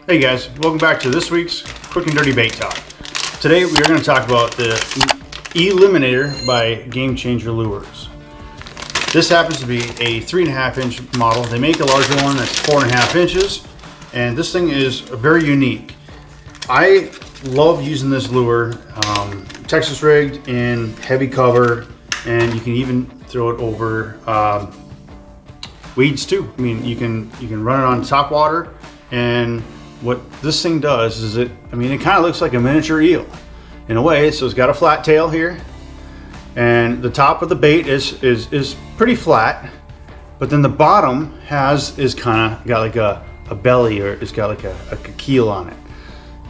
Hey guys, welcome back to this week's Quick and Dirty Bait Talk. Today we are going to talk about the Eeliminator by Gamechanger Lures. This happens to be a 3.5 inch model. They make a larger one that's 4.5 inches, and this thing is very unique. I love using this lure, Texas rigged in heavy cover, and you can even throw it over weeds too. I mean, you can run it on top water, and what this thing does is it kind of looks like a miniature eel in a way. So it's got a flat tail here, and the top of the bait is pretty flat, but then the bottom is kind of got like a belly, or it's got like a keel on it.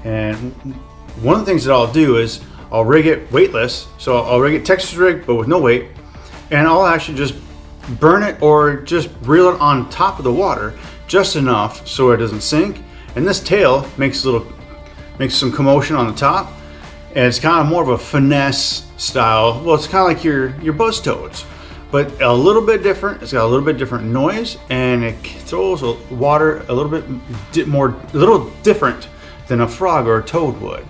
And one of the things that I'll do is I'll rig it weightless. So I'll rig it Texas rig but with no weight, and I'll actually just burn it or just reel it on top of the water just enough so it doesn't sink. And this tail makes some commotion on the top, and it's kind of more of a finesse style. Well, it's kind of like your buzz toads, but a little bit different. It's got a little bit different noise, and it throws water a little different than a frog or a toad would.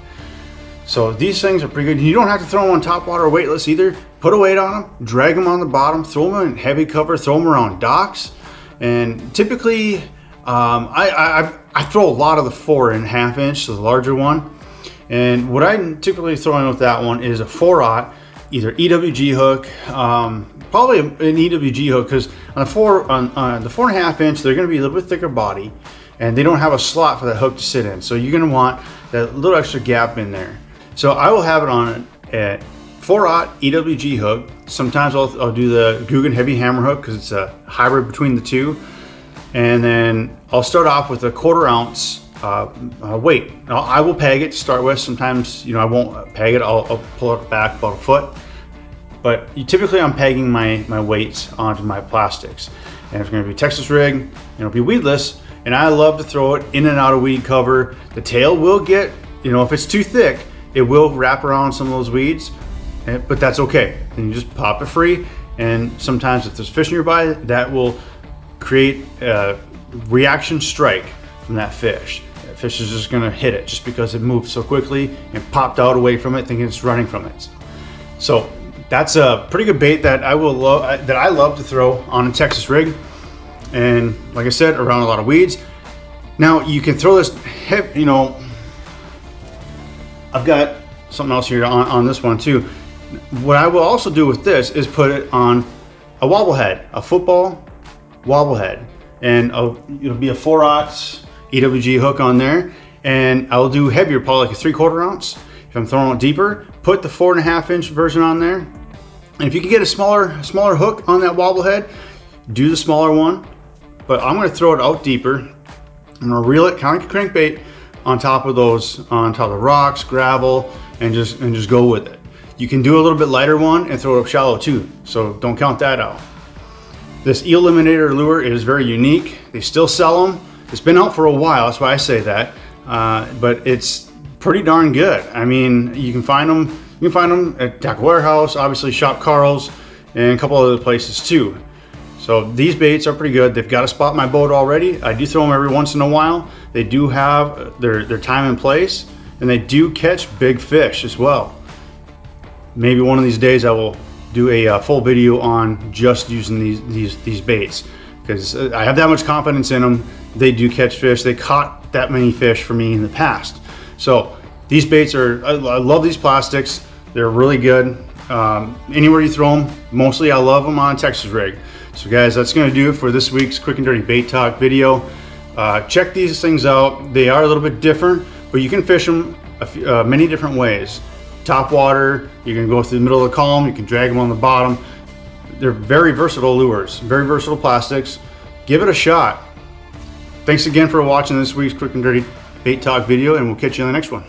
So these things are pretty good. You don't have to throw them on top water or weightless either. Put a weight on them, drag them on the bottom, throw them in heavy cover, throw them around docks. And typically, I throw a lot of the 4.5 inch, so the larger one. And what I'm typically throwing with that one is a 4/0, either EWG hook, probably an EWG hook, because on the 4.5 inch, they're going to be a little bit thicker body, and they don't have a slot for that hook to sit in. So you're going to want that little extra gap in there. So I will have it on a 4/0 EWG hook. Sometimes I'll do the Guggen heavy hammer hook because it's a hybrid between the two. And then I'll start off with a 1/4 ounce weight. I will peg it to start with. Sometimes I won't peg it. I'll pull it back about a foot. But typically I'm pegging my weights onto my plastics. And it's going to be Texas rig. It'll be weedless. And I love to throw it in and out of weed cover. The tail will get, if it's too thick, it will wrap around some of those weeds, but that's okay. Then you just pop it free, and sometimes if there's fish nearby, that will create a reaction strike from that fish. That fish is just gonna hit it just because it moved so quickly and popped out away from it thinking it's running from it. So that's a pretty good bait that I love to throw on a Texas rig. And like I said, around a lot of weeds. Now you can throw this, I've got something else here on this one too. What I will also do with this is put it on a wobble head, a football wobble head, and it'll be a 4/0 EWG hook on there, and I'll do heavier, probably like a 3/4 ounce. If I'm throwing it deeper, put the 4.5 inch version on there. And if you can get a smaller hook on that wobble head, do the smaller one. But I'm going to throw it out deeper. I'm going to reel it, kind of like a crankbait, on top of the rocks, gravel, and just go with it. You can do a little bit lighter one and throw it up shallow too, so don't count that out. This Eeliminator lure is very unique. They still sell them. It's been out for a while, that's why I say that, but it's pretty darn good. I mean, you can find them at Tackle Warehouse, obviously Shop Carl's, and a couple other places too. So these baits are pretty good. They've got a spot in my boat already. I do throw them every once in a while. They do have their time and place, and they do catch big fish as well. Maybe one of these days I will do a full video on just using these baits, because I have that much confidence in them. They do catch fish. They caught that many fish for me in the past. So these baits I love these plastics. They're really good. Anywhere you throw them, mostly I love them on a Texas rig. So guys, that's going to do it for this week's Quick and Dirty Bait Talk video. Check these things out. They are a little bit different, but you can fish them many different ways. Top water, you can go through the middle of the column, you can drag them on the bottom. They're very versatile lures, very versatile plastics. Give it a shot. Thanks again for watching this week's Quick and Dirty Bait Talk video, and we'll catch you in the next one.